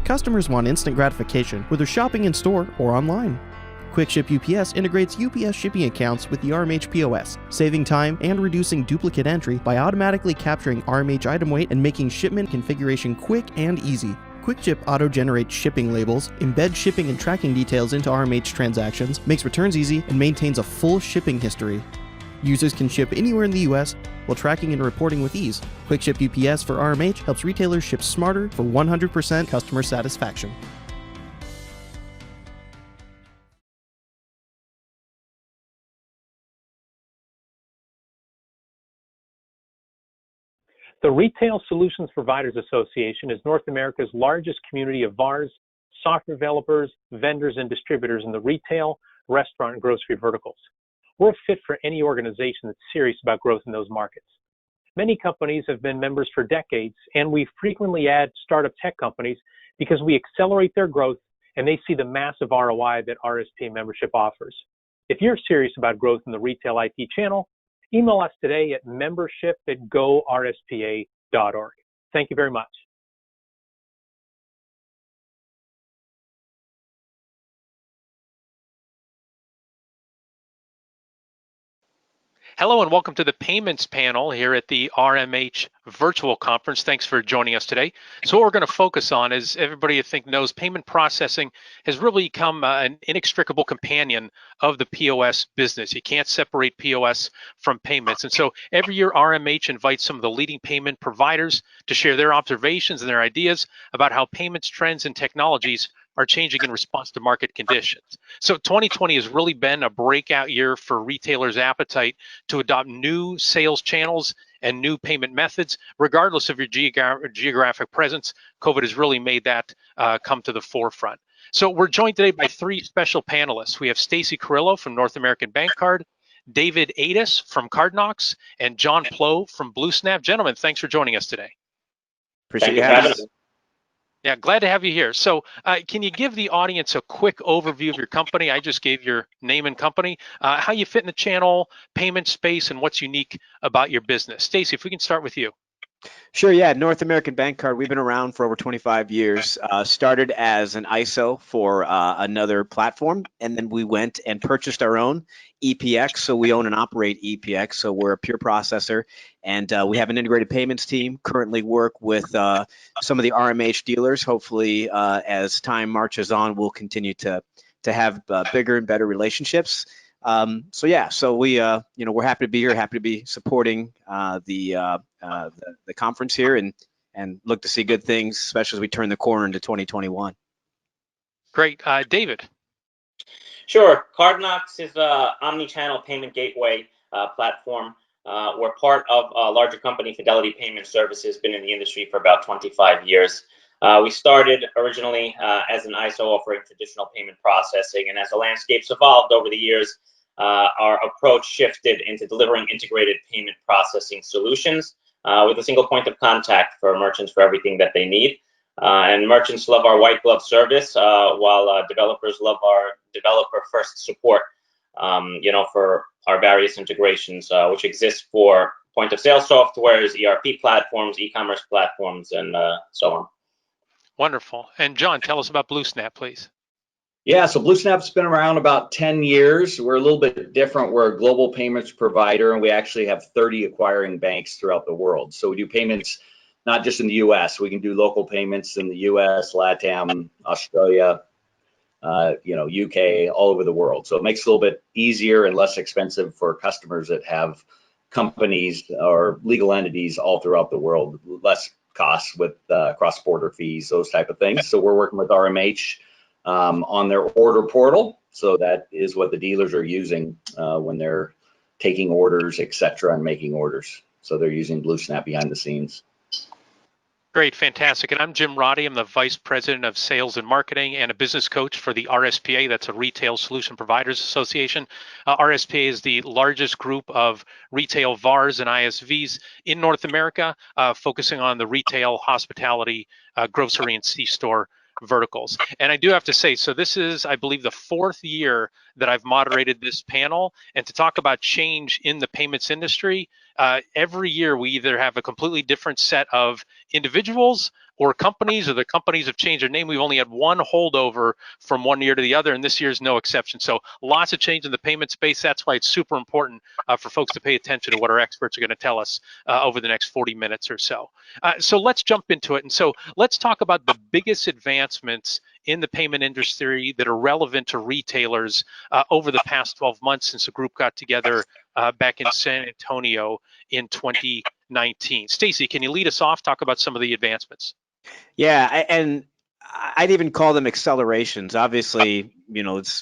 Customers want instant gratification, whether shopping in store or online. QuickShip UPS integrates UPS shipping accounts with the RMH POS, saving time and reducing duplicate entry by automatically capturing RMH item weight and making shipment configuration quick and easy. QuickShip auto-generates shipping labels, embeds shipping and tracking details into RMH transactions, makes returns easy, and maintains a full shipping history. Users can ship anywhere in the US while tracking and reporting with ease. QuickShip UPS for RMH helps retailers ship smarter for 100% customer satisfaction. The Retail Solutions Providers Association is North America's largest community of VARs, software developers, vendors, and distributors in the retail, restaurant, and grocery verticals. We're a fit for any organization that's serious about growth in those markets. Many companies have been members for decades, and we frequently add startup tech companies because we accelerate their growth and they see the massive ROI that RSPA membership offers. If you're serious about growth in the retail IT channel, email us today at membership@gorspa.org. Thank you very much. Hello and welcome to the payments panel here at the RMH virtual conference. Thanks for joining us today. So what we're going to focus on, as everybody I think knows, payment processing has really become an inextricable companion of the POS business. You can't separate POS from payments. And so every year RMH invites some of the leading payment providers to share their observations and their ideas about how payments trends and technologies are changing in response to market conditions. So 2020 has really been a breakout year for retailers' appetite to adopt new sales channels and new payment methods, regardless of your geographic presence. COVID has really made that come to the forefront. So we're joined today by three special panelists. We have Stacy Carrillo from North American Bancard, David Ades from Cardknox, and John Pleau from BlueSnap. Gentlemen, thanks for joining us today. Appreciate you having us. Yeah, glad to have you here. So can you give the audience a quick overview of your company? I just gave your name and company, how you fit in the channel, payment space, and what's unique about your business. Stacy, if we can start with you. Sure, yeah. North American Bancard, we've been around for over 25 years. Started as an ISO for another platform, and then we went and purchased our own EPX. So we own and operate EPX. So we're a pure processor, and we have an integrated payments team. Currently work with some of the RMH dealers. Hopefully, as time marches on, we'll continue to have bigger and better relationships. So yeah, so we we're happy to be here, happy to be supporting the conference here, and look to see good things, especially as we turn the corner into 2021. Great, David. Sure. Cardknox is an omni-channel payment gateway platform. We're part of a larger company, Fidelity Payment Services, been in the industry for about 25 years. We started originally as an ISO offering traditional payment processing, and as the landscapes evolved over the years, our approach shifted into delivering integrated payment processing solutions with a single point of contact for merchants for everything that they need. And merchants love our white glove service, while developers love our developer first support, for our various integrations, which exist for point of sale softwares, ERP platforms, e-commerce platforms, and so on. Wonderful. And John, tell us about BlueSnap, please. Yeah, so BlueSnap's been around about 10 years. We're a little bit different. We're a global payments provider, and we actually have 30 acquiring banks throughout the world. So we do payments not just in the US. We can do local payments in the US, LATAM, Australia, UK, all over the world. So it makes it a little bit easier and less expensive for customers that have companies or legal entities all throughout the world, less costs with cross-border fees, those type of things. So we're working with RMH on their order portal. So that is what the dealers are using when they're taking orders, etc., and making orders. So they're using BlueSnap behind the scenes. Great, fantastic. And I'm Jim Roddy. I'm the Vice President of Sales and Marketing and a business coach for the RSPA. That's a Retail Solution Providers Association. RSPA is the largest group of retail VARs and ISVs in North America, focusing on the retail, hospitality, grocery, and C-store verticals. And I do have to say, so this is, I believe, the 4th year that I've moderated this panel. And to talk about change in the payments industry, every year we either have a completely different set of individuals or companies, or the companies have changed their name. We've only had one holdover from one year to the other, and this year is no exception. So lots of change in the payment space. That's why it's super important for folks to pay attention to what our experts are going to tell us over the next 40 minutes or so. So let's jump into it. And so let's talk about the biggest advancements in the payment industry that are relevant to retailers over the past 12 months since the group got together back in San Antonio in 2019. Stacy, can you lead us off, talk about some of the advancements? Yeah, and I'd even call them accelerations. Obviously, it's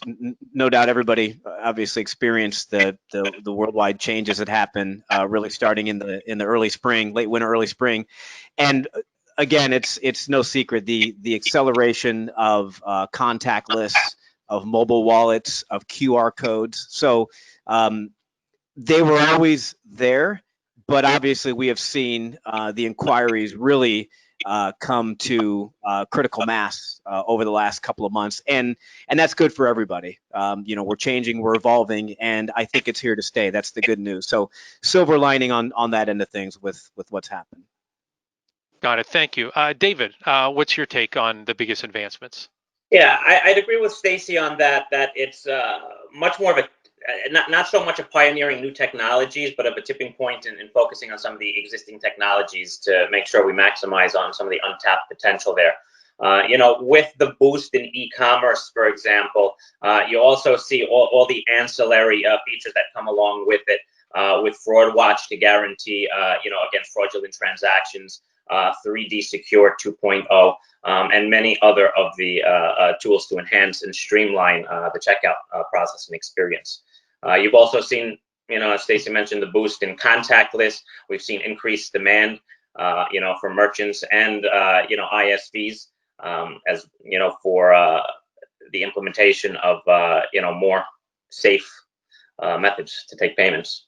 no doubt everybody obviously experienced the worldwide changes that happen really starting in the early spring, late winter, early spring, and again, it's no secret the acceleration of contactless, of mobile wallets, of QR codes. So they were always there, but obviously we have seen the inquiries really come to critical mass over the last couple of months, and that's good for everybody. We're changing, we're evolving, and I think it's here to stay. That's the good news. So silver lining on that end of things with what's happened. Got it. Thank you. David, what's your take on the biggest advancements? Yeah, I'd agree with Stacy on that it's much more of a not so much of pioneering new technologies, but of a tipping point in focusing on some of the existing technologies to make sure we maximize on some of the untapped potential there. With the boost in e-commerce, for example, you also see all the ancillary features that come along with it, with Fraud Watch to guarantee, against fraudulent transactions, 3D Secure 2.0, and many other of the tools to enhance and streamline the checkout process and experience. You've also seen, as Stacy mentioned, the boost in contactless. We've seen increased demand, for merchants and, ISVs, as, for the implementation of, more safe methods to take payments.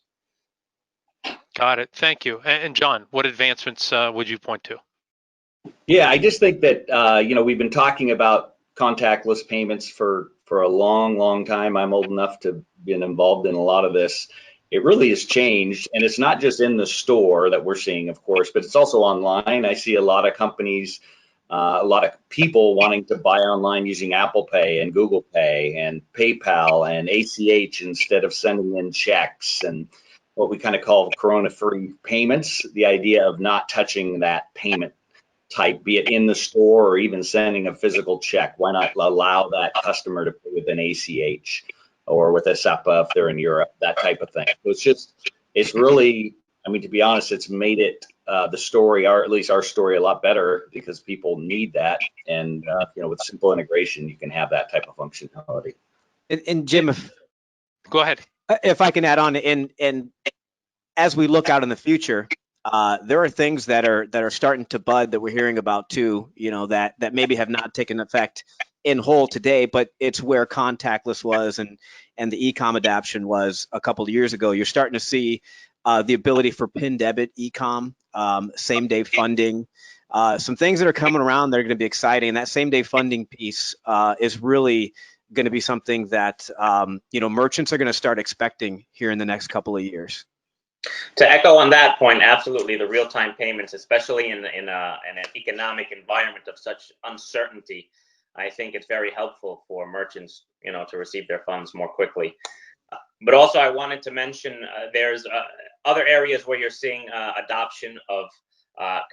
Got it. Thank you. And John, what advancements would you point to? Yeah, I just think that, we've been talking about contactless payments for a long time. I'm old enough to have been involved in a lot of this. It really has changed, and it's not just in the store that we're seeing, of course, but it's also online. I see a lot of companies, a lot of people wanting to buy online using Apple Pay and Google Pay and PayPal and ACH instead of sending in checks, and what we kind of call corona-free payments, the idea of not touching that payment type, be it in the store or even sending a physical check. Why not allow that customer to pay with an ACH or with a SEPA if they're in Europe, that type of thing. So it's really, to be honest, it's made it the story, or at least our story, a lot better because people need that. And, with simple integration, you can have that type of functionality. And Jim, go ahead. If I can add on, and as we look out in the future, there are things that are starting to bud that we're hearing about too, that maybe have not taken effect in whole today, but it's where contactless was and the e-com adoption was a couple of years ago. You're starting to see the ability for PIN debit e-com, same day funding, some things that are coming around that are going to be exciting. And that same day funding piece is really going to be something that merchants are going to start expecting here in the next couple of years. To echo on that point, absolutely, the real-time payments, especially in an economic environment of such uncertainty, I think it's very helpful for merchants, to receive their funds more quickly. But also, I wanted to mention there's other areas where you're seeing adoption of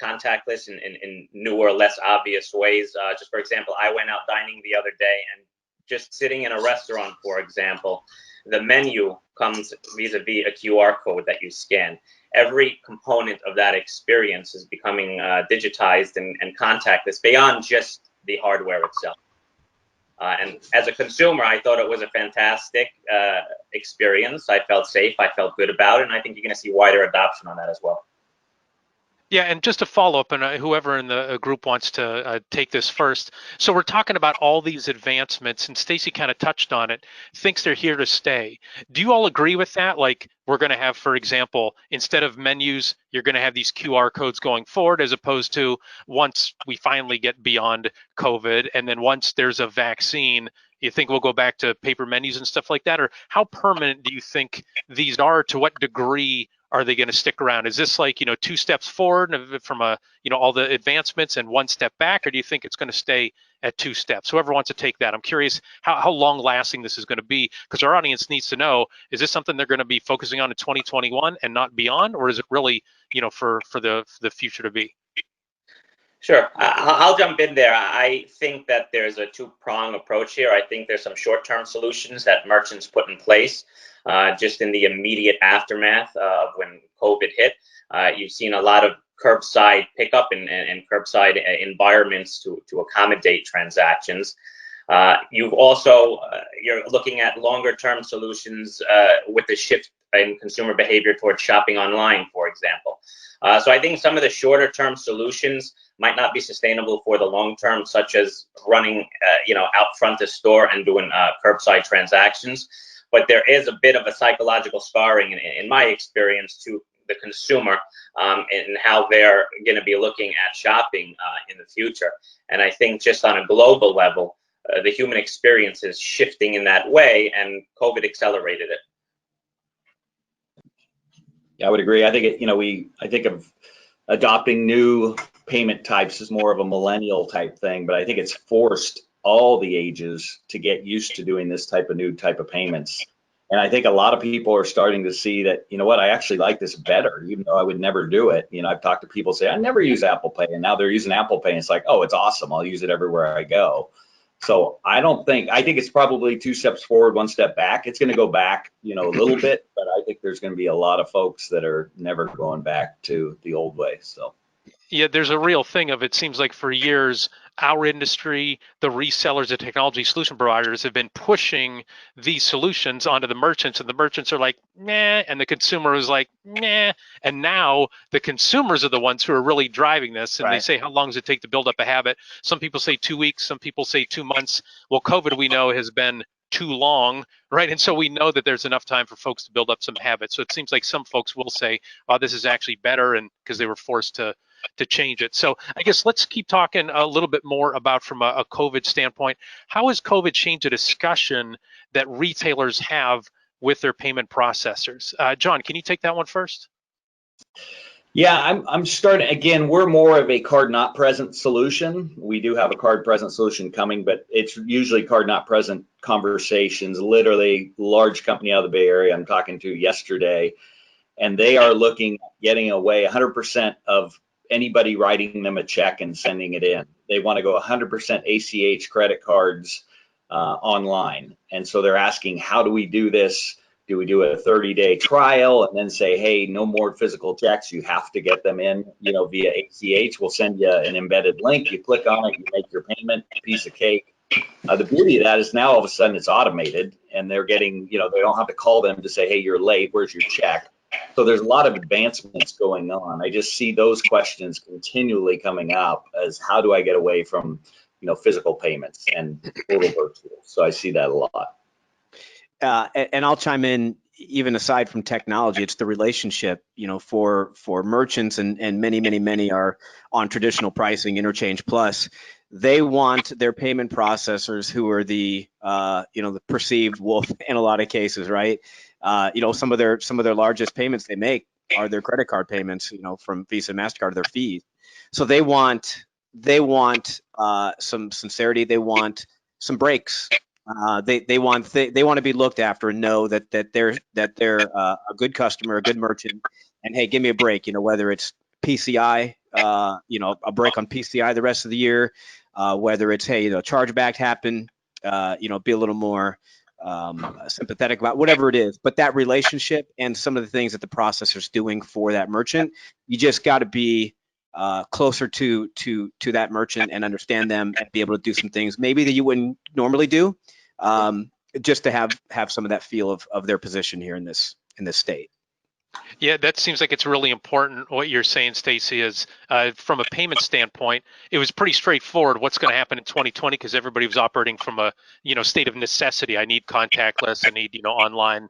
contactless in newer, less obvious ways. Just for example, I went out dining the other day, and just sitting in a restaurant, for example, the menu comes vis-a-vis a QR code that you scan. Every component of that experience is becoming digitized and contactless beyond just the hardware itself. And as a consumer, I thought it was a fantastic experience. I felt safe, I felt good about it, and I think you're going to see wider adoption on that as well. Yeah, and just to follow up, and whoever in the group wants to take this first. So we're talking about all these advancements, and Stacy kind of touched on it, thinks they're here to stay. Do you all agree with that? Like we're going to have, for example, instead of menus, you're going to have these QR codes going forward, as opposed to once we finally get beyond COVID, and then once there's a vaccine, you think we'll go back to paper menus and stuff like that? Or how permanent do you think these are? To what degree are they going to stick around? Is this like, 2 steps forward from all the advancements and 1 step back, or do you think it's going to stay at 2 steps? Whoever wants to take that. I'm curious how long lasting this is going to be, because our audience needs to know, is this something they're going to be focusing on in 2021 and not beyond, or is it really, for the future to be? Sure, I'll jump in there. I think that there's a two-prong approach here. I think there's some short-term solutions that merchants put in place just in the immediate aftermath of when COVID hit. You've seen a lot of curbside pickup and curbside environments to accommodate transactions. You've also, you're looking at longer-term solutions with the shift in consumer behavior towards shopping online, for example. So I think some of the shorter-term solutions might not be sustainable for the long term, such as running, out front the store and doing curbside transactions. But there is a bit of a psychological scarring, in my experience, to the consumer and how they're going to be looking at shopping in the future. And I think just on a global level, the human experience is shifting in that way, and COVID accelerated it. Yeah, I would agree. I think I think of adopting new payment types as more of a millennial type thing, but I think it's forced all the ages to get used to doing this new type of payments. And I think a lot of people are starting to see that, I actually like this better, even though I would never do it. I've talked to people say, I never use Apple Pay, and now they're using Apple Pay, and it's like, oh, it's awesome. I'll use it everywhere I go. So I think it's probably 2 steps forward, 1 step back. It's going to go back, a little bit, but I think there's going to be a lot of folks that are never going back to the old way. So. Yeah, there's a real thing of, it seems like for years, our industry, the resellers, the technology solution providers have been pushing these solutions onto the merchants, and the merchants are like, nah, and the consumer is like, nah. And now the consumers are the ones who are really driving this. And They say, how long does it take to build up a habit? Some people say 2 weeks, some people say 2 months. Well, COVID, we know, has been too long, right? And so we know that there's enough time for folks to build up some habits. So it seems like some folks will say, oh, this is actually better, and because they were forced to change it. So I guess let's keep talking a little bit more about, from a COVID standpoint, how has COVID changed the discussion that retailers have with their payment processors? John, can you take that one first? Yeah, I'm starting, again, we're more of a card not present solution. We do have a card present solution coming, but it's usually card not present conversations. Literally, large company out of the Bay Area I'm talking to yesterday, and they are looking at getting away 100% of anybody writing them a check and sending it in. They want to go 100% ACH credit cards online. And so they're asking, how do we do this? Do we do a 30-day trial and then say, hey, no more physical checks, you have to get them in, via ACH? We'll send you an embedded link, you click on it, you make your payment, piece of cake. The beauty of that is now all of a sudden it's automated, and they're getting, they don't have to call them to say, hey, you're late, where's your check? So there's a lot of advancements going on. I just see those questions continually coming up as, how do I get away from, physical payments and total virtual? So I see that a lot. And I'll chime in, even aside from technology, it's the relationship, for merchants, and many are on traditional pricing, Interchange Plus. They want their payment processors, who are the perceived wolf in a lot of cases, right? Some of their largest payments they make are their credit card payments, from Visa, MasterCard, their fees. So they want some sincerity. They want some breaks. They want to be looked after and know that they're a good customer, a good merchant, and hey, give me a break. Whether it's PCI, a break on PCI the rest of the year, whether it's, hey, chargeback happen, be a little more sympathetic about whatever it is. But that relationship and some of the things that the processor's doing for that merchant, you just got to be closer to that merchant and understand them and be able to do some things maybe that you wouldn't normally do, just to have some of that feel of their position here in this state. Yeah, that seems like it's really important. What you're saying, Stacy, is from a payment standpoint, it was pretty straightforward what's going to happen in 2020 because everybody was operating from a state of necessity. I need contactless. I need online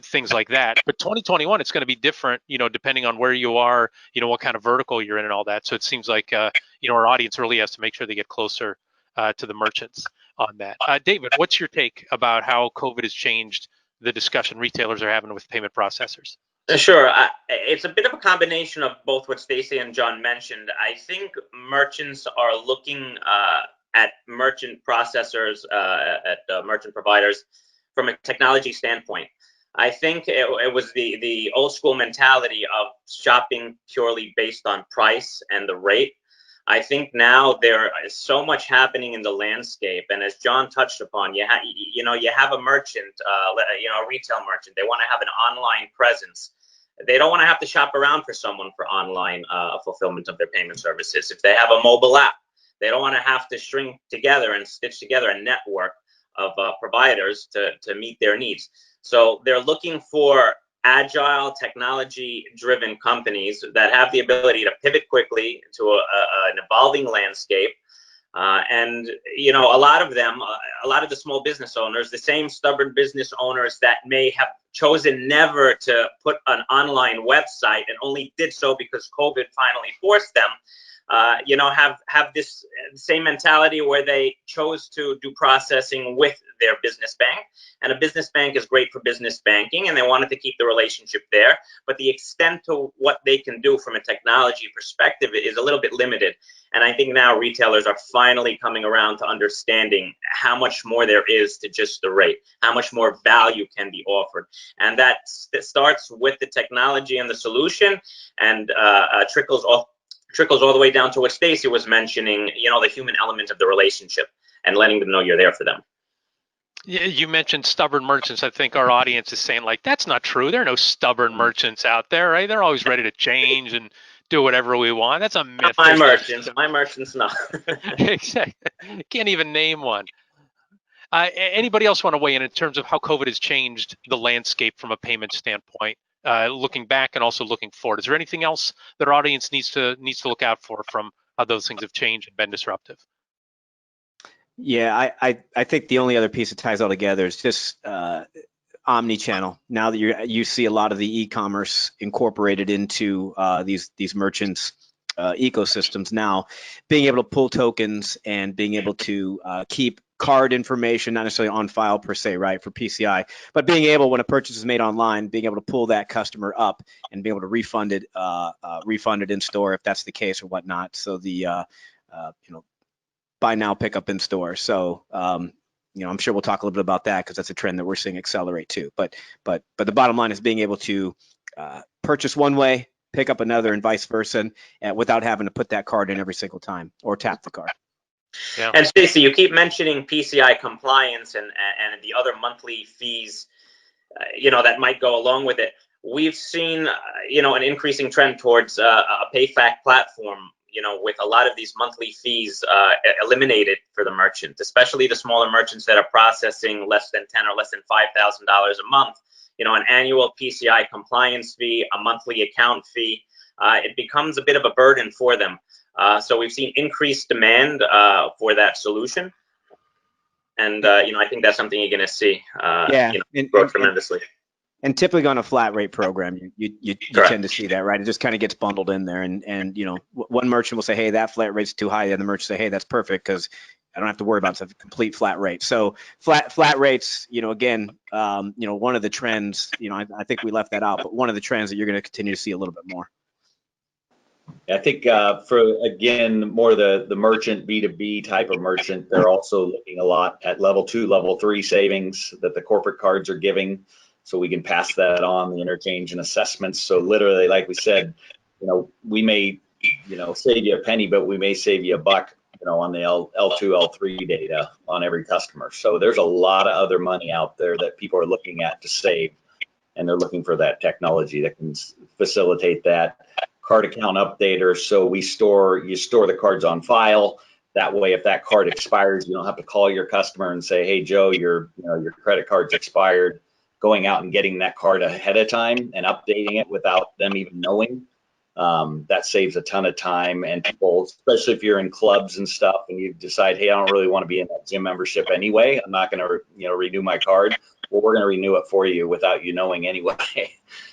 things like that. But 2021, it's going to be different. Depending on where you are, what kind of vertical you're in, and all that. So it seems like our audience really has to make sure they get closer to the merchants on that. David, what's your take about how COVID has changed the discussion retailers are having with payment processors? Sure. It's a bit of a combination of both what Stacy and John mentioned. I think merchants are looking at merchant processors, at merchant providers from a technology standpoint. I think it was the old school mentality of shopping purely based on price and the rate. I think now there is so much happening in the landscape, and as John touched upon, you have a merchant, a retail merchant. They want to have an online presence. They don't want to have to shop around for someone for online fulfillment of their payment services. If they have a mobile app, they don't want to have to string together and stitch together a network of providers to meet their needs. So they're looking for agile, technology-driven companies that have the ability to pivot quickly to an evolving landscape. And a lot of them, a lot of the small business owners, the same stubborn business owners that may have chosen never to put an online website and only did so because COVID finally forced them, have this same mentality where they chose to do processing with their business bank. And a business bank is great for business banking, and they wanted to keep the relationship there. But the extent to what they can do from a technology perspective is a little bit limited. And I think now retailers are finally coming around to understanding how much more there is to just the rate, how much more value can be offered. And that starts with the technology and the solution, and trickles all the way down to what Stacy was mentioning, the human element of the relationship and letting them know you're there for them. Yeah, you mentioned stubborn merchants. I think our audience is saying, like, that's not true. There are no stubborn merchants out there, right? They're always ready to change and do whatever we want. That's a myth. My merchants, no. Exactly. Can't even name one. Anybody else want to weigh in terms of how COVID has changed the landscape from a payment standpoint, looking back and also looking forward? Is there anything else that our audience needs to look out for from how those things have changed and been disruptive? Yeah, I think the only other piece that ties all together is just omni-channel. Now that you see a lot of the e-commerce incorporated into these merchants' ecosystems now, being able to pull tokens and being able to keep card information, not necessarily on file per se, right, for PCI, but being able, when a purchase is made online, being able to pull that customer up and be able to refund it in store if that's the case or whatnot. So the buy now, pick up in store. So I'm sure we'll talk a little bit about that because that's a trend that we're seeing accelerate too. But the bottom line is being able to purchase one way, pick up another, and vice versa, without having to put that card in every single time or tap the card. Yeah. And Stacy, you keep mentioning PCI compliance and the other monthly fees, that might go along with it. We've seen, an increasing trend towards a PayFac platform, with a lot of these monthly fees eliminated for the merchant, especially the smaller merchants that are processing less than $10,000 or less than $5,000 a month. An annual PCI compliance fee, a monthly account fee, it becomes a bit of a burden for them. So we've seen increased demand for that solution. And, I think that's something you're going to see grow tremendously. And typically on a flat rate program, you tend to see that, right? It just kind of gets bundled in there. And one merchant will say, hey, that flat rate's too high. The other merchant say, hey, that's perfect because I don't have to worry about a complete flat rate. So flat rates, again, one of the trends, I think we left that out, but one of the trends that you're going to continue to see a little bit more. I think for, again, more the merchant, B2B type of merchant, they're also looking a lot at level 2, level 3 savings that the corporate cards are giving. So we can pass that on, the interchange and assessments. So literally, like we said, we may, save you a penny, but we may save you $1, on the L2, L3 data on every customer. So there's a lot of other money out there that people are looking at to save, and they're looking for that technology that can facilitate that. Card account updater. So you store the cards on file. That way, if that card expires, you don't have to call your customer and say, hey, Joe, your credit card's expired. going out and getting that card ahead of time and updating it without them even knowing. That saves a ton of time, and people, especially if you're in clubs and stuff and you decide, hey, I don't really want to be in that gym membership anyway, I'm not going to renew my card. Well, we're going to renew it for you without you knowing anyway.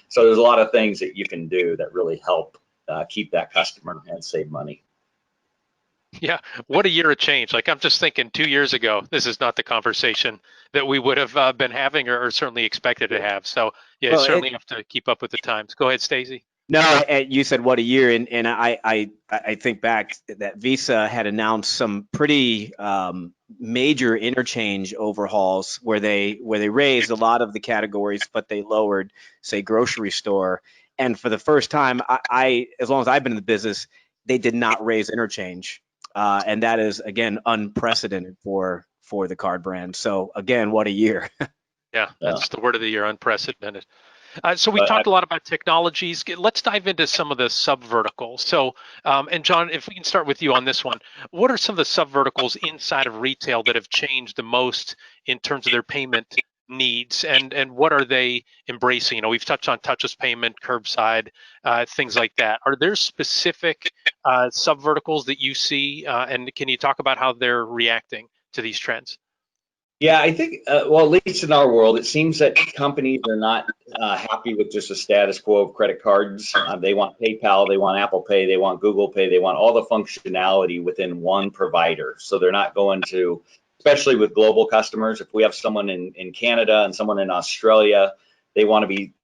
So there's a lot of things that you can do that really help keep that customer and save money. Yeah, what a year of change. Like, I'm just thinking 2 years ago, this is not the conversation that we would have been having or certainly expected to have. So yeah, Well, certainly have to keep up with the times. Go ahead, Stacy. No, you said what a year, and I think back that Visa had announced some pretty major interchange overhauls where they raised a lot of the categories, but they lowered, say, grocery store. And for the first time, I as long as I've been in the business, they did not raise interchange, and that is again unprecedented for the card brand. So again, what a year. Yeah, that's the word of the year, unprecedented. So we But talked a lot about technologies. Let's dive into some of the sub-verticals. So, and John, if we can start with you on this one, what are some of the sub-verticals inside of retail that have changed the most in terms of their payment needs, and what are they embracing? We've touched on touchless payment, curbside, things like that. Are there specific sub-verticals that you see, and can you talk about how they're reacting to these trends? Yeah, I think, well, at least in our world, it seems that companies are not happy with just the status quo of credit cards. They want PayPal, they want Apple Pay, they want Google Pay, they want all the functionality within one provider. So they're not going to, especially with global customers, if we have someone in Canada and someone in Australia, they want to be,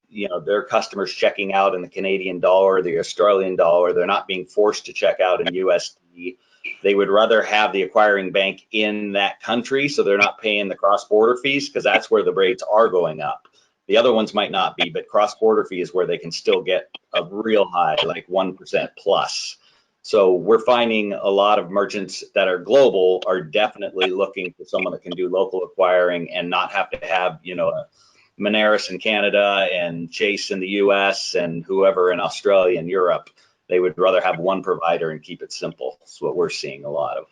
their customers checking out in the Canadian dollar, the Australian dollar. They're not being forced to check out in USD. They would rather have the acquiring bank in that country, so they're not paying the cross-border fees, because that's where the rates are going up. The other ones might not be, but cross-border fee is where they can still get a real high, like 1% plus. So we're finding a lot of merchants that are global are definitely looking for someone that can do local acquiring and not have to have, Moneris in Canada and Chase in the US and whoever in Australia and Europe. They would rather have one provider and keep it simple. That's what we're seeing a lot of.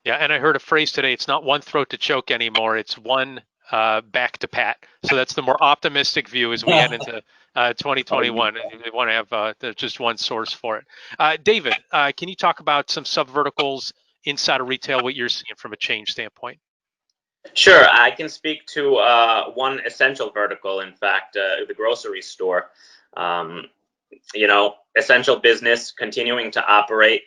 Yeah, and I heard a phrase today, it's not one throat to choke anymore, it's one back to pat. So that's the more optimistic view as we head into 2021. They want to have just one source for it. David, can you talk about some sub-verticals inside of retail, what you're seeing from a change standpoint? Sure, I can speak to one essential vertical, in fact, the grocery store. Essential business continuing to operate.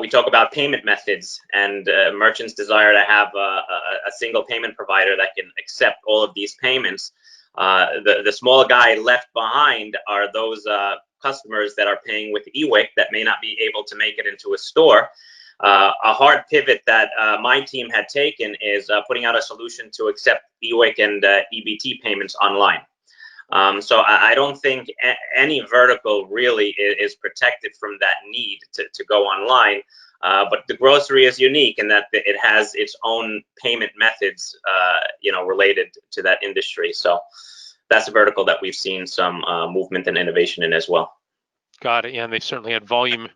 We talk about payment methods, and merchants desire to have a single payment provider that can accept all of these payments. The small guy left behind are those customers that are paying with EWIC that may not be able to make it into a store. A hard pivot that my team had taken is putting out a solution to accept EWIC and EBT payments online. So I don't think any vertical really is protected from that need to go online. But the grocery is unique in that it has its own payment methods, related to that industry. So that's a vertical that we've seen some movement and innovation in as well. Got it. Yeah, and they certainly had volume,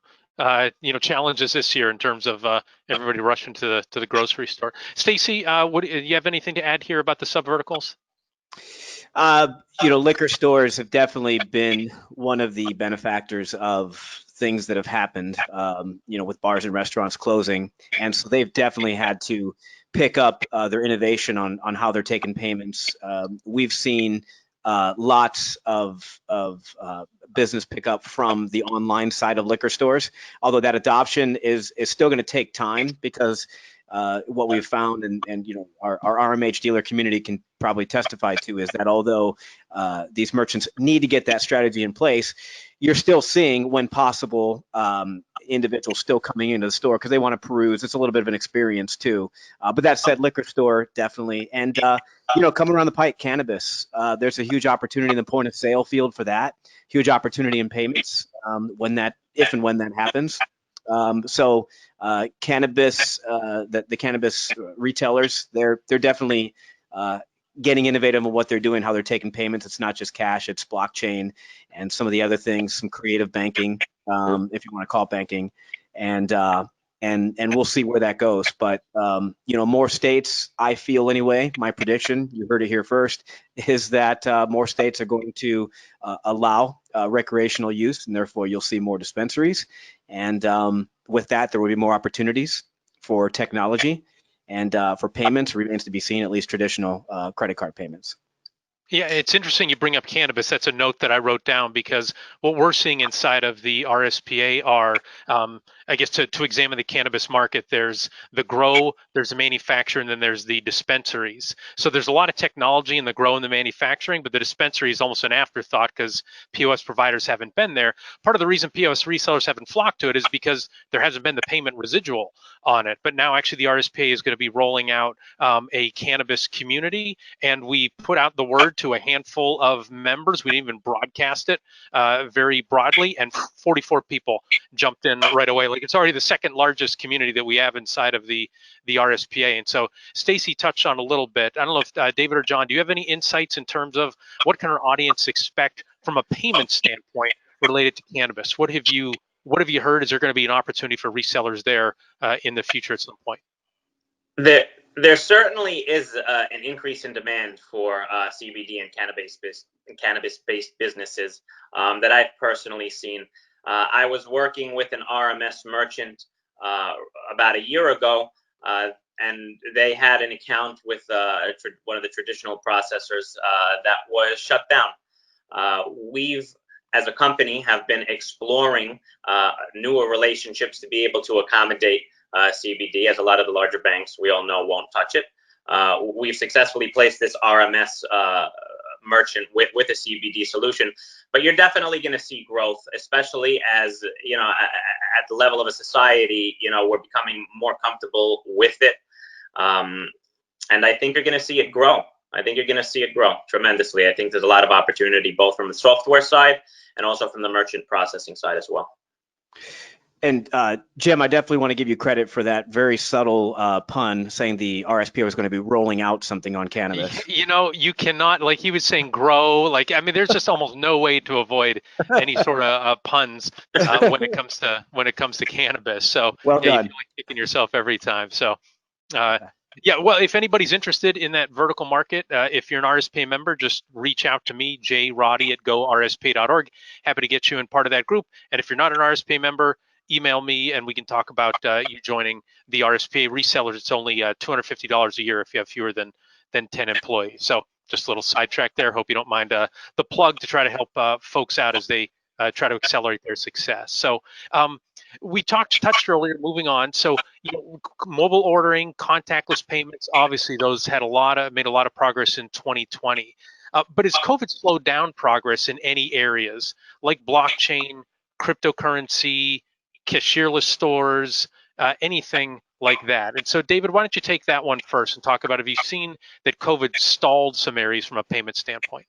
challenges this year in terms of everybody rushing to the grocery store. Stacy, do you have anything to add here about the sub-verticals? Liquor stores have definitely been one of the benefactors of things that have happened, with bars and restaurants closing. And so they've definitely had to pick up their innovation on how they're taking payments. We've seen lots of business pick up from the online side of liquor stores, although that adoption is still going to take time, because what we've found, and our RMH dealer community can probably testify to, is that although these merchants need to get that strategy in place, you're still seeing, when possible, individuals still coming into the store because they want to peruse. It's a little bit of an experience too. But that said, liquor store definitely, and coming around the pike, cannabis. There's a huge opportunity in the point of sale field for that. Huge opportunity in payments if and when that happens. So cannabis, the cannabis retailers, they're definitely getting innovative in what they're doing, how they're taking payments. It's not just cash, it's blockchain and some of the other things, some creative banking, if you want to call it banking. And and we'll see where that goes. But more states, I feel anyway, my prediction, you heard it here first, is that more states are going to allow recreational use, and therefore you'll see more dispensaries. And with that, there will be more opportunities for technology, and for payments remains to be seen, at least traditional credit card payments. Yeah, it's interesting you bring up cannabis. That's a note that I wrote down, because what we're seeing inside of the RSPA are, I guess, to examine the cannabis market, there's the grow, there's the manufacturer, and then there's the dispensaries. So there's a lot of technology in the grow and the manufacturing, but the dispensary is almost an afterthought because POS providers haven't been there. Part of the reason POS resellers haven't flocked to it is because there hasn't been the payment residual on it. But now actually the RSPA is going to be rolling out a cannabis community, and we put out the word to a handful of members. We didn't even broadcast it very broadly, and 44 people jumped in right away. Like, it's already the second largest community that we have inside of the RSPA. And so Stacy touched on a little bit. I don't know if David or John, do you have any insights in terms of what can our audience expect from a payment standpoint related to cannabis? What have you heard? Is there going to be an opportunity for resellers there in the future at some point? There certainly is an increase in demand for CBD and cannabis-based businesses that I've personally seen. I was working with an RMS merchant about a year ago, and they had an account with one of the traditional processors that was shut down. We've, as a company, have been exploring newer relationships to be able to accommodate CBD, as a lot of the larger banks, we all know, won't touch it. We've successfully placed this RMS merchant with a CBD solution, but you're definitely going to see growth, especially as, at the level of a society, we're becoming more comfortable with it. And I think you're going to see it grow. I think you're going to see it grow tremendously. I think there's a lot of opportunity, both from the software side and also from the merchant processing side as well. And Jim, I definitely want to give you credit for that very subtle pun, saying the RSPA was going to be rolling out something on cannabis. You cannot, like he was saying, grow. Like, I mean, there's just almost no way to avoid any sort of puns when it comes to cannabis. So well yeah, done. you feel like kicking yourself every time. So yeah, well, if anybody's interested in that vertical market, if you're an RSPA member, just reach out to me, Roddy at gorspa.org. Happy to get you in part of that group. And if you're not an RSPA member, email me and we can talk about you joining the RSPA resellers. It's only $250 a year if you have fewer than 10 employees. So just a little sidetrack there. Hope you don't mind the plug to try to help folks out as they try to accelerate their success. So we touched earlier, moving on. So mobile ordering, contactless payments, obviously those had made a lot of progress in 2020. But has COVID slowed down progress in any areas like blockchain, cryptocurrency, cashierless stores, anything like that? And so David, why don't you take that one first and talk about, have you seen that COVID stalled some areas from a payment standpoint?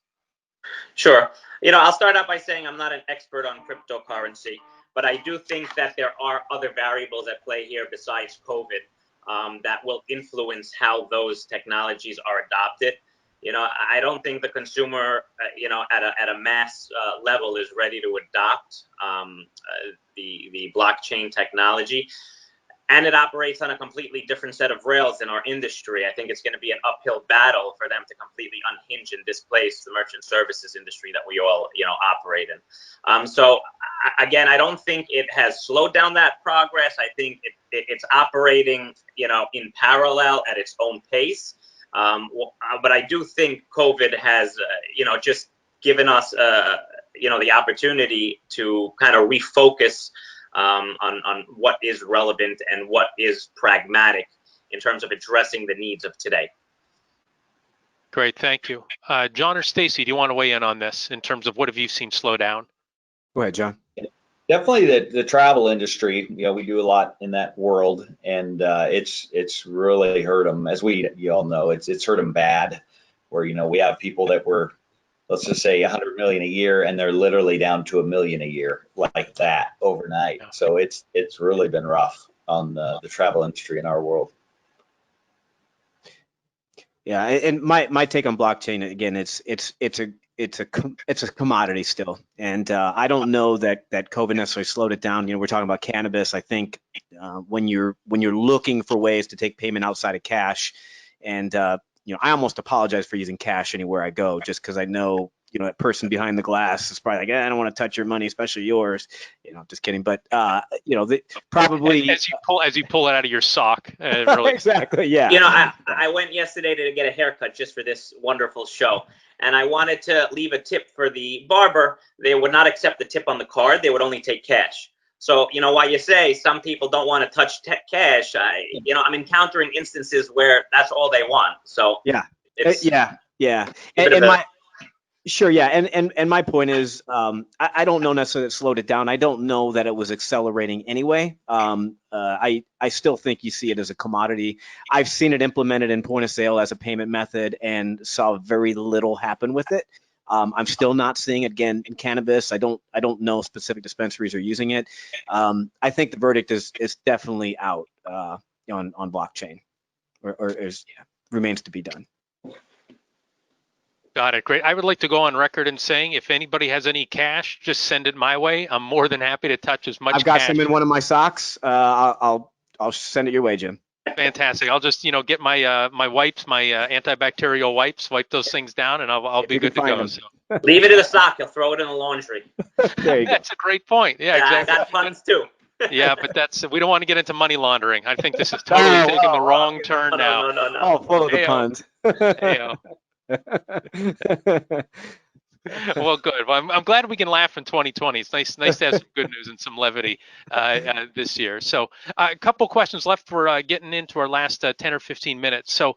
Sure. I'll start out by saying I'm not an expert on cryptocurrency, but I do think that there are other variables at play here besides COVID that will influence how those technologies are adopted. I don't think the consumer, at a mass level is ready to adopt the blockchain technology. And it operates on a completely different set of rails in our industry. I think it's going to be an uphill battle for them to completely unhinge and displace the merchant services industry that we all, operate in. So again, I don't think it has slowed down that progress. I think it's operating, in parallel at its own pace. But I do think COVID has, just given us, the opportunity to kind of refocus on what is relevant and what is pragmatic in terms of addressing the needs of today. Great, thank you. John or Stacy, do you want to weigh in on this in terms of what have you seen slow down? Go ahead, John. Definitely the travel industry. We do a lot in that world, and it's really hurt them, as you all know. It's hurt them bad. Where we have people that were, let's just say, 100 million a year, and they're literally down to $1 million a year, like that, overnight. Yeah. So it's really been rough on the travel industry in our world. Yeah, and my take on blockchain, again, it's it's a commodity still, and I don't know that COVID necessarily slowed it down. We're talking about cannabis. I think when you're looking for ways to take payment outside of cash, and I almost apologize for using cash anywhere I go, just because I know that person behind the glass is probably like, I don't want to touch your money, especially yours. Just kidding. But probably as you pull it out of your sock. Really. Exactly. Yeah. I went yesterday to get a haircut just for this wonderful show, and I wanted to leave a tip for the barber. They would not accept the tip on the card. They would only take cash. So while you say some people don't want to touch cash, I'm encountering instances where that's all they want. So yeah. Sure, yeah, and my point is, I don't know necessarily that it slowed it down. I don't know that it was accelerating anyway. I still think you see it as a commodity. I've seen it implemented in point of sale as a payment method and saw very little happen with it. I'm still not seeing it again in cannabis. I don't know specific dispensaries are using it. I think the verdict is definitely out on blockchain, or remains to be done. Got it. Great. I would like to go on record in saying if anybody has any cash, just send it my way. I'm more than happy to touch as much. I've got cash. some in one of my socks. I'll send it your way, Jim. Fantastic. I'll just get my my wipes, my antibacterial wipes, wipe those things down, and I'll be good to go. So. Leave it in the sock. You'll throw it in the laundry. There you go. That's a great point. Yeah, exactly. I got puns too. Yeah, but we don't want to get into money laundering. I think this is totally taking the wrong turn now. No. Oh, full of the puns. Well, good. Well, I'm glad we can laugh in 2020. It's nice to have some good news and some levity this year. So a couple questions left for getting into our last 10 or 15 minutes. So,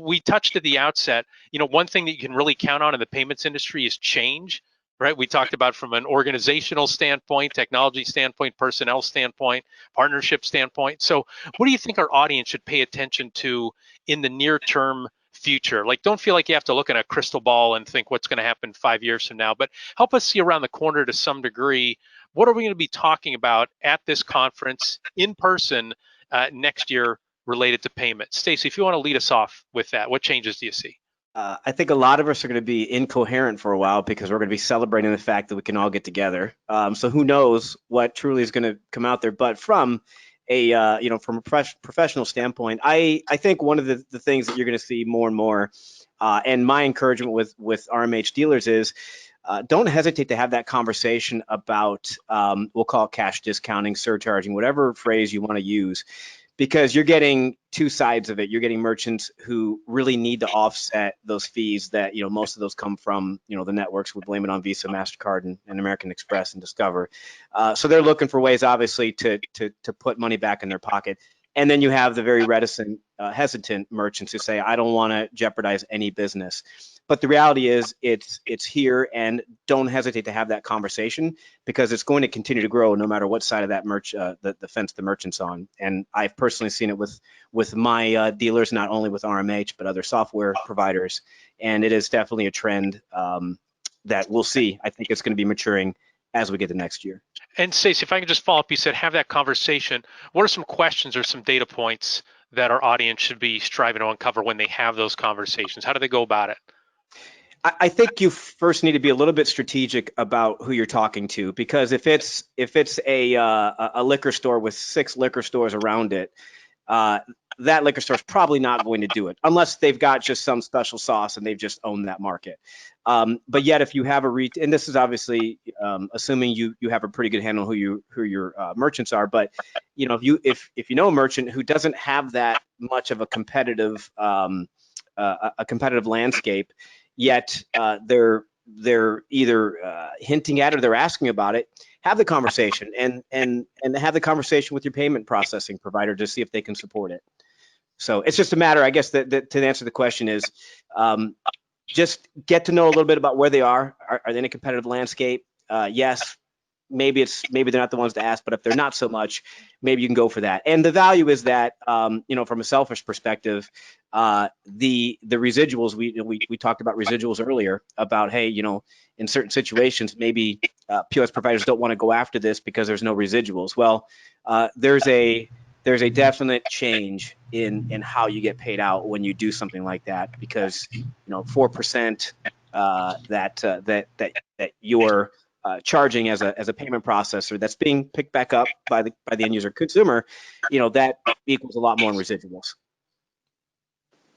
we touched at the outset, one thing that you can really count on in the payments industry is change, right? We talked about from an organizational standpoint, technology standpoint, personnel standpoint, partnership standpoint. So what do you think our audience should pay attention to in the near term future? Like, don't feel like you have to look at a crystal ball and think what's going to happen 5 years from now, but help us see around the corner to some degree. What are we going to be talking about at this conference in person next year related to payments? Stacy, if you want to lead us off with that, what changes do you see? I think a lot of us are going to be incoherent for a while because we're going to be celebrating the fact that we can all get together. So who knows what truly is going to come out there, but from from a professional standpoint, I think one of the things that you're going to see more and more, and my encouragement with RMH dealers is, don't hesitate to have that conversation about, we'll call it cash discounting, surcharging, whatever phrase you want to use, because you're getting two sides of it. You're getting merchants who really need to offset those fees that, most of those come from, the networks. We blame it on Visa, MasterCard, and American Express and Discover. So they're looking for ways, obviously, to put money back in their pocket. And then you have the very reticent, hesitant merchants who say, I don't want to jeopardize any business. But the reality is it's here, and don't hesitate to have that conversation because it's going to continue to grow no matter what side of that the fence the merchant's on. And I've personally seen it with my dealers, not only with RMH, but other software providers. And it is definitely a trend that we'll see. I think it's going to be maturing as we get to next year. And Stacey, if I can just follow up, you said have that conversation. What are some questions or some data points that our audience should be striving to uncover when they have those conversations? How do they go about it? I think you first need to be a little bit strategic about who you're talking to, because if it's a liquor store with 6 liquor stores around it, that liquor store is probably not going to do it unless they've got just some special sauce and they've just owned that market. But yet, if you have and this is obviously assuming you have a pretty good handle who your merchants are, but if you know a merchant who doesn't have that much of a competitive landscape, yet they're either hinting at it or they're asking about it, have the conversation and have the conversation with your payment processing provider to see if they can support it. So it's just a matter, I guess, that to answer the question is just get to know a little bit about where they are. Are they in a competitive landscape? Yes. Maybe they're not the ones to ask, but if they're not so much, maybe you can go for that. And the value is that, from a selfish perspective, the residuals, we talked about residuals earlier about, hey, in certain situations, maybe POS providers don't want to go after this because there's no residuals. Well, there's a definite change in how you get paid out when you do something like that, because 4% that you're charging as a payment processor that's being picked back up by the end user consumer, that equals a lot more in residuals.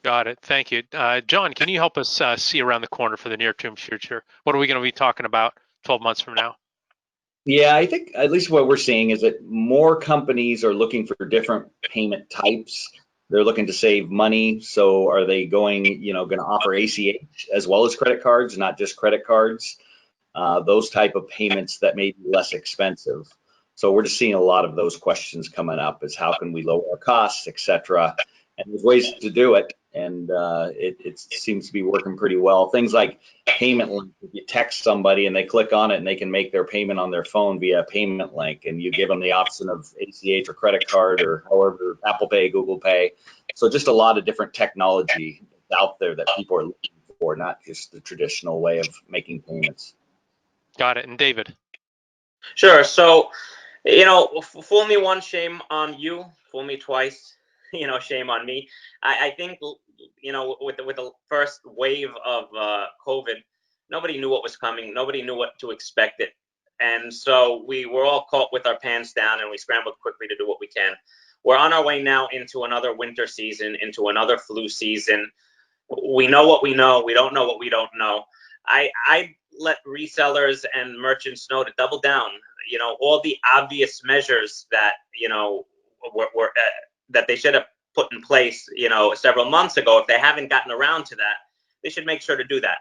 Got it. Thank you. John, can you help us see around the corner for the near-term future? What are we going to be talking about 12 months from now? Yeah, I think at least what we're seeing is that more companies are looking for different payment types. They're looking to save money. So are they going to offer ACH as well as credit cards, not just credit cards? Those type of payments that may be less expensive. So we're just seeing a lot of those questions coming up, is how can we lower our costs, et cetera. And there's ways to do it, and it seems to be working pretty well. Things like payment link. If you text somebody and they click on it and they can make their payment on their phone via a payment link, and you give them the option of ACH or credit card or however, Apple Pay, Google Pay. So just a lot of different technology out there that people are looking for, not just the traditional way of making payments. Got it. And David? Sure. So, fool me once, shame on you. Fool me twice, shame on me. I think, with the first wave of COVID, nobody knew what was coming. Nobody knew what to expect it. And so we were all caught with our pants down, and we scrambled quickly to do what we can. We're on our way now into another winter season, into another flu season. We know what we know. We don't know what we don't know. I let resellers and merchants know to double down. All the obvious measures that were that they should have put in place several months ago. If they haven't gotten around to that, they should make sure to do that.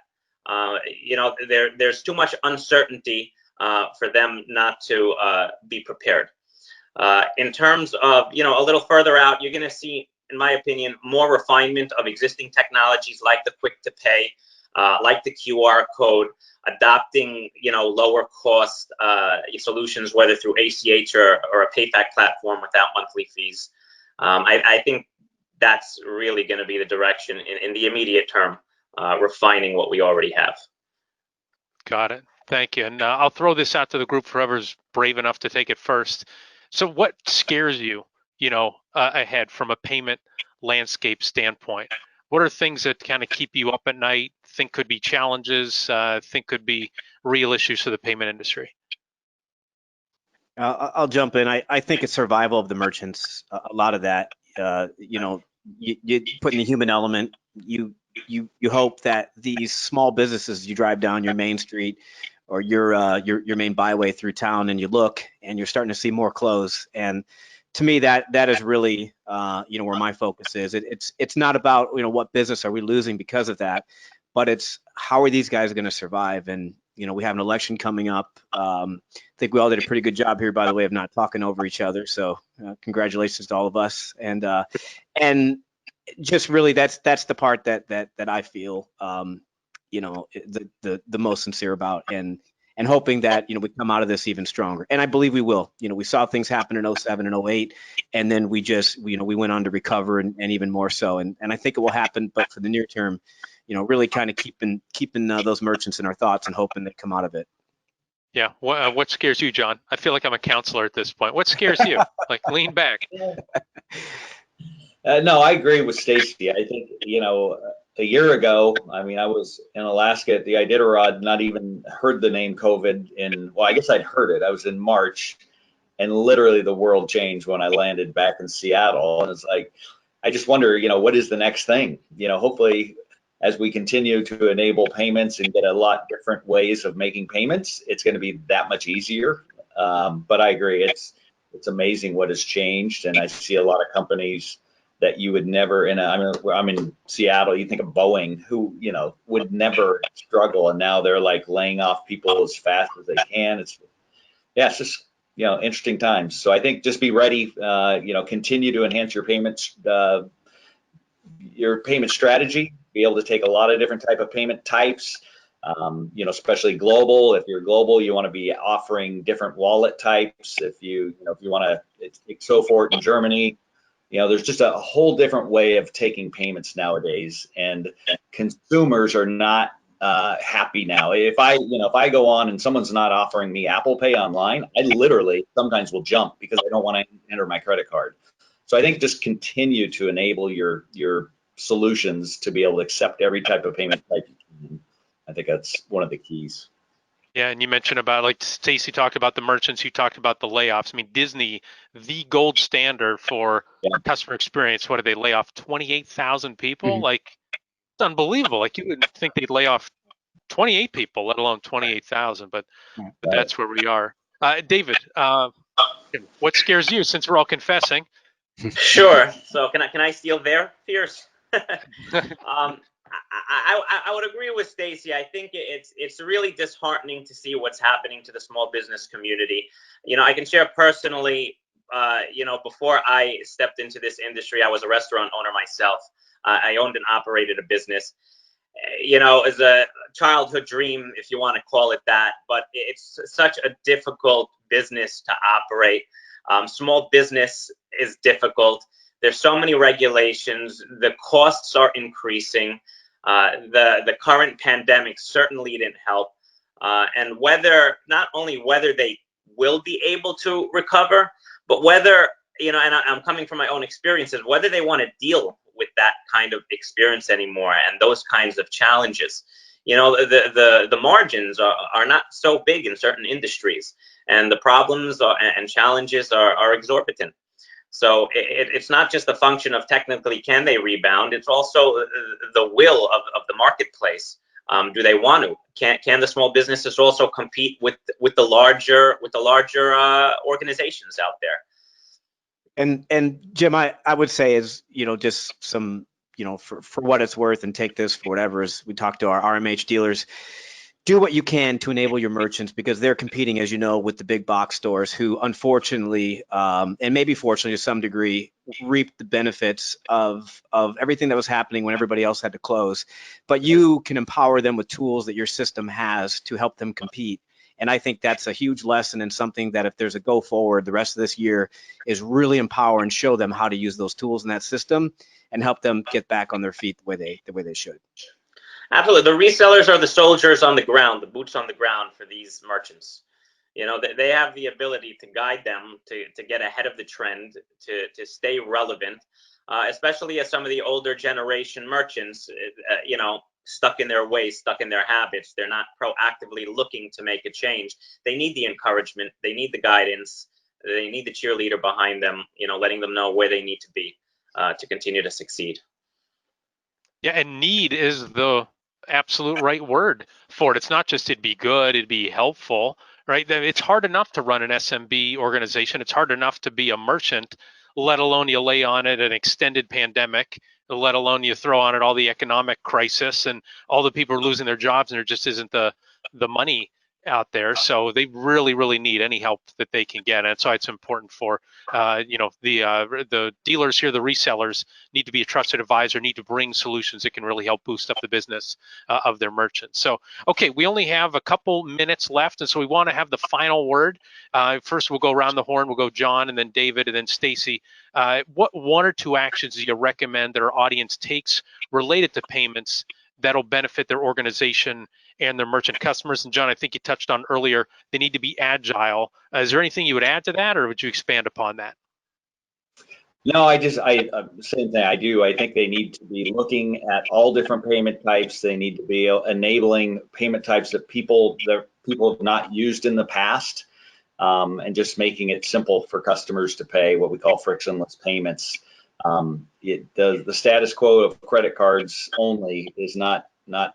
There's too much uncertainty for them not to be prepared. In terms of a little further out, you're going to see, in my opinion, more refinement of existing technologies like the quick to pay, like the QR code, adopting lower cost solutions, whether through ACH or a PayFac platform without monthly fees. I think that's really going to be the direction in the immediate term, refining what we already have. Got it. Thank you. And I'll throw this out to the group for whoever's brave enough to take it first. So what scares you, ahead from a payment landscape standpoint? What are things that kind of keep you up at night, think could be challenges, think could be real issues for the payment industry? I'll jump in. I think it's survival of the merchants. A lot of that, you put in the human element. You hope that these small businesses, you drive down your main street or your main byway through town, and you look and you're starting to see more close. And to me, that is really where my focus is. It's not about what business are we losing because of that, but it's how are these guys going to survive. And we have an election coming up. I think we all did a pretty good job here, by the way, of not talking over each other. So congratulations to all of us. And just really that's the part that I feel the most sincere about, and hoping that we come out of this even stronger. And I believe we will. We saw things happen in 07 and 08, and then we went on to recover and even more so. And I think it will happen, but for the near term, really kind of keeping those merchants in our thoughts and hoping they come out of it. Yeah. What scares you, John? I feel like I'm a counselor at this point. What scares you? Like, lean back. No, I agree with Stacy. I think, a year ago, I was in Alaska at the Iditarod, not even heard the name COVID I guess I'd heard it. I was in March, and literally the world changed when I landed back in Seattle. And it's like, I just wonder, what is the next thing? Hopefully, as we continue to enable payments and get a lot different ways of making payments, it's going to be that much easier. But I agree, it's amazing what has changed, and I see a lot of companies that you would never I'm in Seattle, you think of Boeing, who would never struggle, and now they're like laying off people as fast as they can. It's just interesting times. So I think just be ready, continue to enhance your payments, your payment strategy, be able to take a lot of different type of payment types, especially global. If you're global, you want to be offering different wallet types. If you want to take Sofort in Germany, there's just a whole different way of taking payments nowadays, and consumers are not happy now. If I go on and someone's not offering me Apple Pay online, I literally sometimes will jump because I don't want to enter my credit card. So I think just continue to enable your solutions to be able to accept every type of payment type you can. I think that's one of the keys. Yeah, and you mentioned about, like Stacy talked about the merchants, you talked about the layoffs. I mean, Disney, the gold standard for customer experience. What did they lay off? 28,000 people? Like, it's unbelievable. Like, you wouldn't think they'd lay off 28 people, let alone 28,000, but that's where we are. David, what scares you, since we're all confessing? Sure. So can I steal their fears? I would agree with Stacy. I think it's really disheartening to see what's happening to the small business community. You know, I can share personally. You know, before I stepped into this industry, I was a restaurant owner myself. I owned and operated a business. You know, as a childhood dream, if you want to call it that, but it's such a difficult business to operate. Small business is difficult. There's so many regulations. The costs are increasing. The current pandemic certainly didn't help. And not only whether they will be able to recover, but whether, you know, and I'm coming from my own experiences, whether they want to deal with that kind of experience anymore and those kinds of challenges. You know, the margins are not so big in certain industries, and the problems and challenges are exorbitant. So it's not just a function of technically can they rebound, it's also the will of the marketplace. Do they want to? Can the small businesses also compete with the larger organizations out there? And Jim, I would say is, you know, just some, you know, for what it's worth, and take this for whatever, as we talk to our RMH dealers, do what you can to enable your merchants, because they're competing, as you know, with the big box stores who unfortunately, and maybe fortunately to some degree, reaped the benefits of everything that was happening when everybody else had to close. But you can empower them with tools that your system has to help them compete. And I think that's a huge lesson, and something that if there's a go forward the rest of this year is really empower and show them how to use those tools in that system and help them get back on their feet the way they should. Absolutely. The resellers are the soldiers on the ground, the boots on the ground for these merchants. You know, they have the ability to guide them to get ahead of the trend, to stay relevant, especially as some of the older generation merchants, you know, stuck in their ways, stuck in their habits. They're not proactively looking to make a change. They need the encouragement. They need the guidance. They need the cheerleader behind them, you know, letting them know where they need to be to continue to succeed. Yeah, and need is the absolute right word for it. It's not just it'd be good, it'd be helpful, right? It's hard enough to run an SMB organization. It's hard enough to be a merchant, let alone you lay on it an extended pandemic, let alone you throw on it all the economic crisis and all the people are losing their jobs, and there just isn't the money out there. So they really, really need any help that they can get. And that's why it's important for, you know, the dealers here, the resellers need to be a trusted advisor, need to bring solutions that can really help boost up the business of their merchants. So, okay, we only have a couple minutes left, and so we want to have the final word. First, we'll go around the horn. We'll go John, and then David, and then Stacy. What one or two actions do you recommend that our audience takes related to payments that'll benefit their organization and their merchant customers? And John, I think you touched on earlier, they need to be agile. Is there anything you would add to that, or would you expand upon that? No, same thing I do. I think they need to be looking at all different payment types. They need to be enabling payment types that people have not used in the past, and just making it simple for customers to pay, what we call frictionless payments. The status quo of credit cards only is not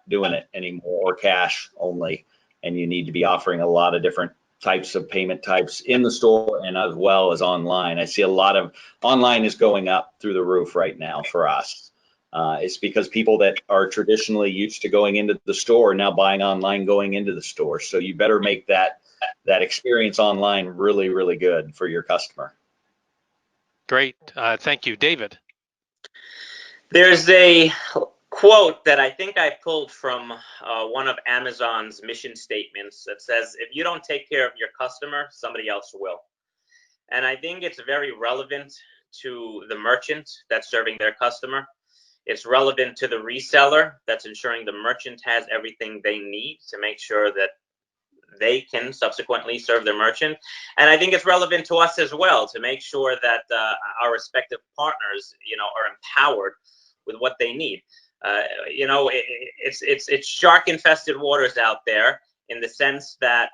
doing it anymore, or cash only, and you need to be offering a lot of different types of payment types in the store and as well as online. I see a lot of online is going up through the roof right now for us. It's because people that are traditionally used to going into the store are now buying online going into the store. So you better make that experience online really, really good for your customer. Great. Thank you. David. There's a quote that I think I pulled from one of Amazon's mission statements that says, if you don't take care of your customer, somebody else will. And I think it's very relevant to the merchant that's serving their customer. It's relevant to the reseller that's ensuring the merchant has everything they need to make sure that they can subsequently serve their merchant. And I think it's relevant to us as well to make sure that our respective partners, you know, are empowered with what they need. It's shark infested waters out there, in the sense that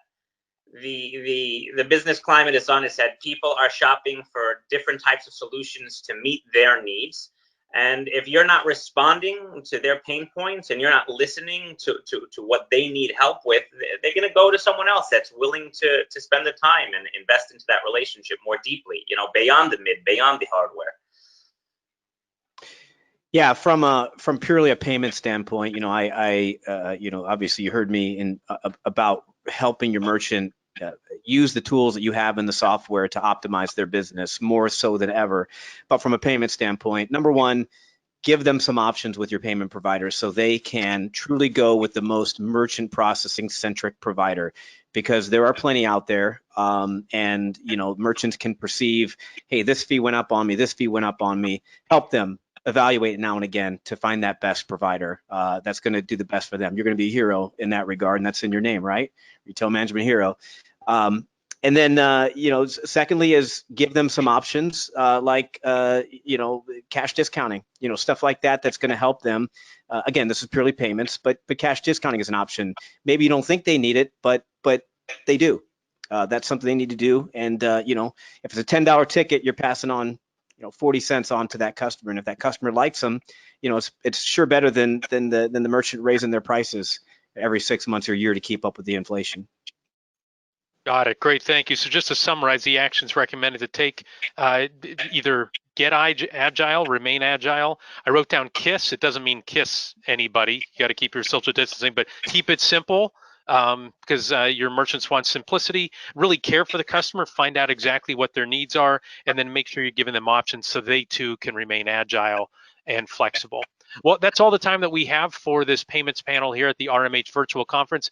the business climate is on its head. People are shopping for different types of solutions to meet their needs. And if you're not responding to their pain points and you're not listening to what they need help with, they're going to go to someone else that's willing to spend the time and invest into that relationship more deeply, beyond beyond the hardware. Yeah, from purely a payment standpoint, I obviously you heard me about helping your merchant use the tools that you have in the software to optimize their business more so than ever. But from a payment standpoint, number one, give them some options with your payment provider so they can truly go with the most merchant processing centric provider, because there are plenty out there, and merchants can perceive, hey, this fee went up on me, this fee went up on me. Help them evaluate it now and again to find that best provider that's going to do the best for them. You're going to be a hero in that regard, and that's in your name, right? Retail management hero. And then, secondly is give them some options like cash discounting, stuff like that that's going to help them. Again, this is purely payments, but cash discounting is an option. Maybe you don't think they need it, but they do. That's something they need to do. And, if it's a $10 ticket, you're passing on 40 cents on to that customer. And if that customer likes them, it's sure better than the merchant raising their prices every 6 months or a year to keep up with the inflation. Got it. Great. Thank you. So just to summarize the actions recommended to take, either get agile, remain agile. I wrote down KISS. It doesn't mean kiss anybody. You got to keep your social distancing, but keep it simple, because your merchants want simplicity. Really care for the customer, find out exactly what their needs are, and then make sure you're giving them options so they too can remain agile and flexible. Well, that's all the time that we have for this payments panel here at the RMH Virtual Conference.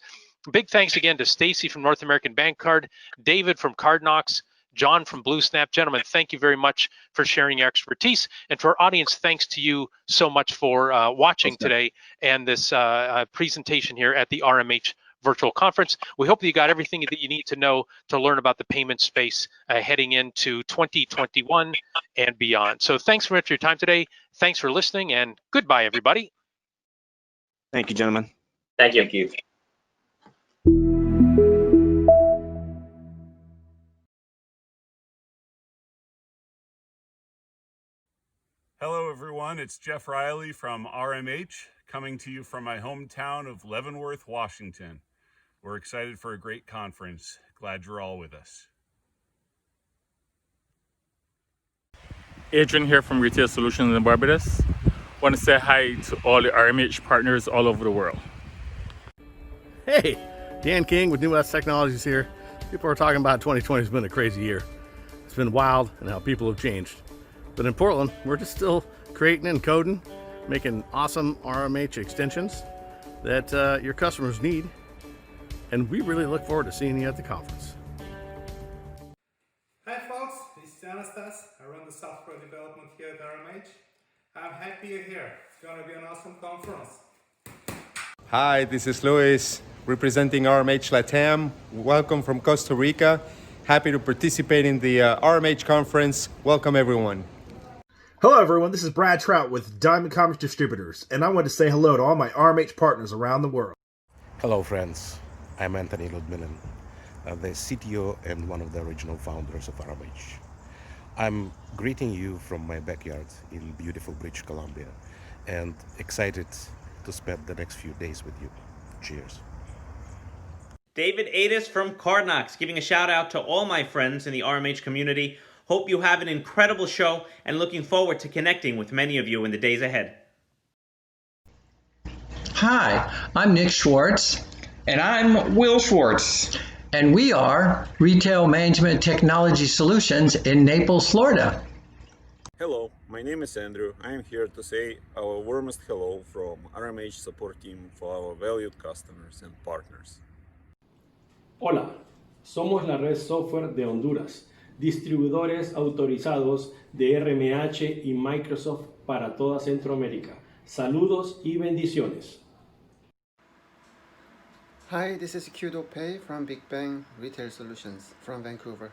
Big thanks again to Stacy from North American Bancard, David from Cardknox, John from BlueSnap. Gentlemen, thank you very much for sharing your expertise. And for our audience, thanks to you so much for watching today and this presentation here at the RMH Virtual Conference. We hope that you got everything that you need to know to learn about the payment space heading into 2021 and beyond. So thanks very much for your time today. Thanks for listening, and goodbye, everybody. Thank you, gentlemen. Thank you. Thank you. Hello, everyone. It's Jeff Riley from RMH, coming to you from my hometown of Leavenworth, Washington. We're excited for a great conference. Glad you're all with us. Adrian here from Retail Solutions in Barbados. Want to say hi to all the RMH partners all over the world. Hey, Dan King with New West Technologies here. People are talking about 2020 has been a crazy year. It's been wild and how people have changed. But in Portland, we're just still creating and coding, making awesome RMH extensions that your customers need. And we really look forward to seeing you at the conference. Hi folks, it's Anastas. I run the software development here at RMH. I'm happy you're here. It's going to be an awesome conference. Hi, this is Luis representing RMH Latam. Welcome from Costa Rica. Happy to participate in the RMH conference. Welcome everyone. Hello everyone, this is Brad Trout with Diamond Commerce Distributors, and I want to say hello to all my RMH partners around the world. Hello friends, I'm Anthony Ludmillan, the CTO and one of the original founders of RMH. I'm greeting you from my backyard in beautiful British Columbia and excited to spend the next few days with you. Cheers. David Ades from Cardknox, giving a shout out to all my friends in the RMH community. Hope you have an incredible show and looking forward to connecting with many of you in the days ahead. Hi, I'm Nick Schwartz. And I'm Will Schwartz. And we are Retail Management Technology Solutions in Naples, Florida. Hello, my name is Andrew. I am here to say our warmest hello from RMH support team for our valued customers and partners. Hola, somos la red software de Honduras, distribuidores autorizados de RMH y Microsoft para toda Centroamérica. Saludos y bendiciones. Hi, this is Kudo Pei from Big Bang Retail Solutions from Vancouver.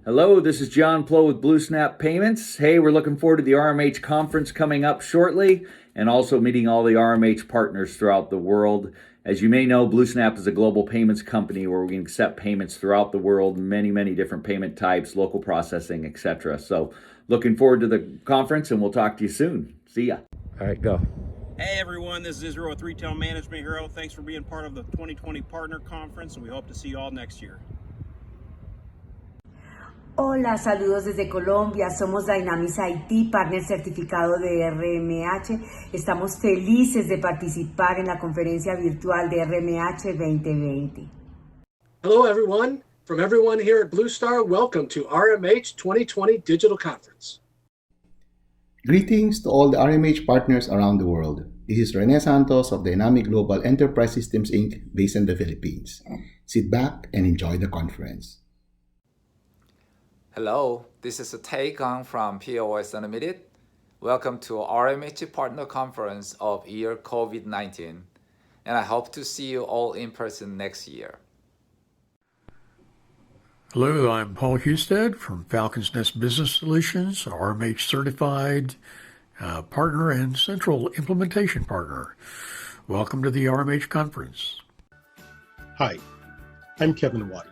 Hello, this is John Pleau with BlueSnap Payments. Hey, we're looking forward to the RMH conference coming up shortly, and also meeting all the RMH partners throughout the world. As you may know, BlueSnap is a global payments company where we can accept payments throughout the world, many different payment types, local processing, etc. So looking forward to the conference, and we'll talk to you soon. See ya. All right, go. Hey everyone, this is Israel with Retail Management Hero. Thanks for being part of the 2020 Partner Conference, and we hope to see you all next year. Hola, saludos desde Colombia. Somos Dynamics IT, partner certificado de RMH. Estamos felices de participar en la conferencia virtual de RMH 2020. Hello everyone. From everyone here at Blue Star, welcome to RMH 2020 Digital Conference. Greetings to all the RMH partners around the world. This is Rene Santos of Dynamic Global Enterprise Systems Inc. based in the Philippines. Sit back and enjoy the conference. Hello, this is Tae-Kang from POS Unlimited. Welcome to RMH Partner Conference of year COVID-19, and I hope to see you all in person next year. Hello, I'm Paul Husted from Falcon's Nest Business Solutions, RMH certified partner and central implementation partner. Welcome to the RMH conference. Hi, I'm Kevin Roddy,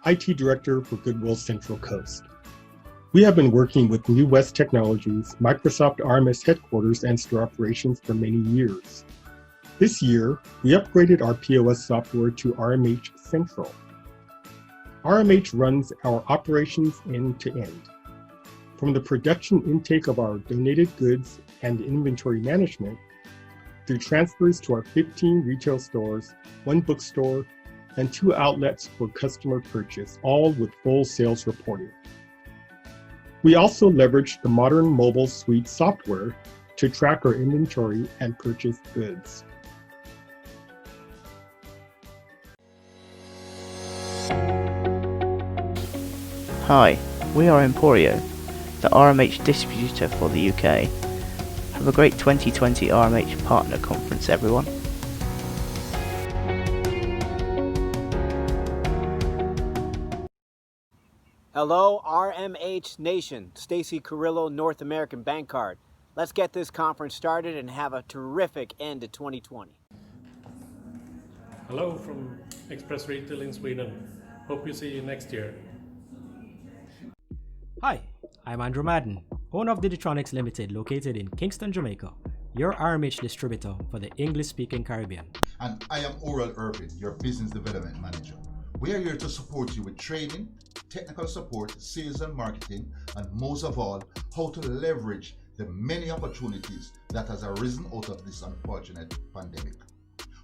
IT Director for Goodwill Central Coast. We have been working with New West Technologies, Microsoft RMS headquarters and store operations for many years. This year, we upgraded our POS software to RMH Central. RMH runs our operations end to end. From the production intake of our donated goods and inventory management, through transfers to our 15 retail stores, 1 bookstore, and 2 outlets for customer purchase, all with full sales reporting. We also leveraged the modern mobile suite software to track our inventory and purchase goods. Hi, we are Emporio, the RMH distributor for the UK. Have a great 2020 RMH Partner Conference, everyone. Hello, RMH Nation. Stacy, Carrillo, North American Bancard. Let's get this conference started and have a terrific end to 2020. Hello from Express Retail in Sweden. Hope you see you next year. Hi, I'm Andrew Madden, owner of Digitronics Limited, located in Kingston, Jamaica, your RMH distributor for the English-speaking Caribbean. And I am Oral Irvin, your Business Development Manager. We are here to support you with training, technical support, sales and marketing, and most of all, how to leverage the many opportunities that has arisen out of this unfortunate pandemic.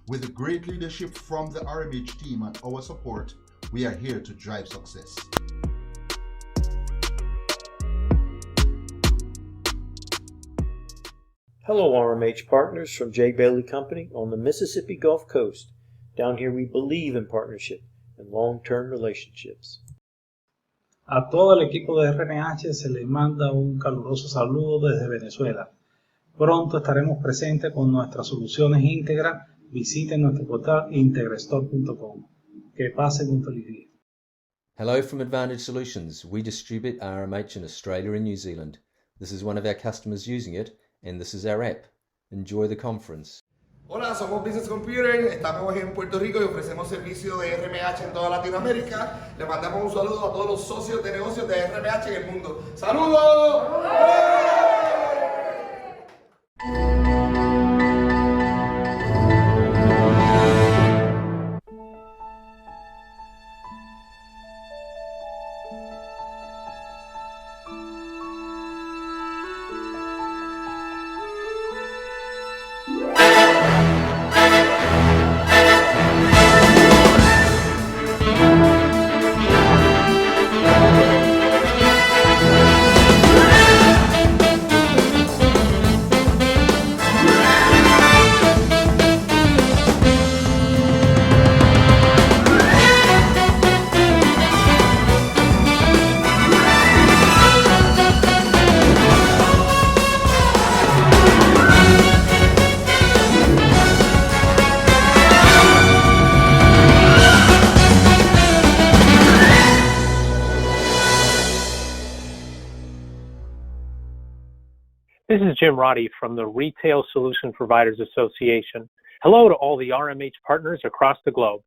With the great leadership from the RMH team and our support, we are here to drive success. Hello, RMH partners from J. Bailey Company on the Mississippi Gulf Coast. Down here we believe in partnership and long-term relationships. A todo el equipo de RMH se les manda un caluroso saludo desde Venezuela. Pronto estaremos presentes con nuestras soluciones íntegras. Visiten nuestro portal integrastore.com. Que pasen un feliz día. Hello from Advantage Solutions. We distribute RMH in Australia and New Zealand. This is one of our customers using it, and this is our app. Enjoy the conference. Hola, somos Business Computer, estamos en Puerto Rico y ofrecemos servicio de RMH en toda Latinoamérica. Le mandamos un saludo a todos los socios de negocios de RMH en el mundo. ¡Saludos! This is Jim Roddy from the Retail Solution Providers Association. Hello to all the RMH partners across the globe.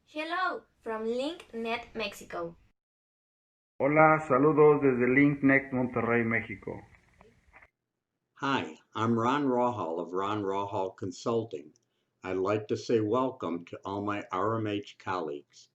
Hello from LinkNet Mexico. Hola, saludos desde LinkNet Monterrey, México. Hi, I'm Ron Rawhall of Ron Rawhall Consulting. I'd like to say welcome to all my RMH colleagues.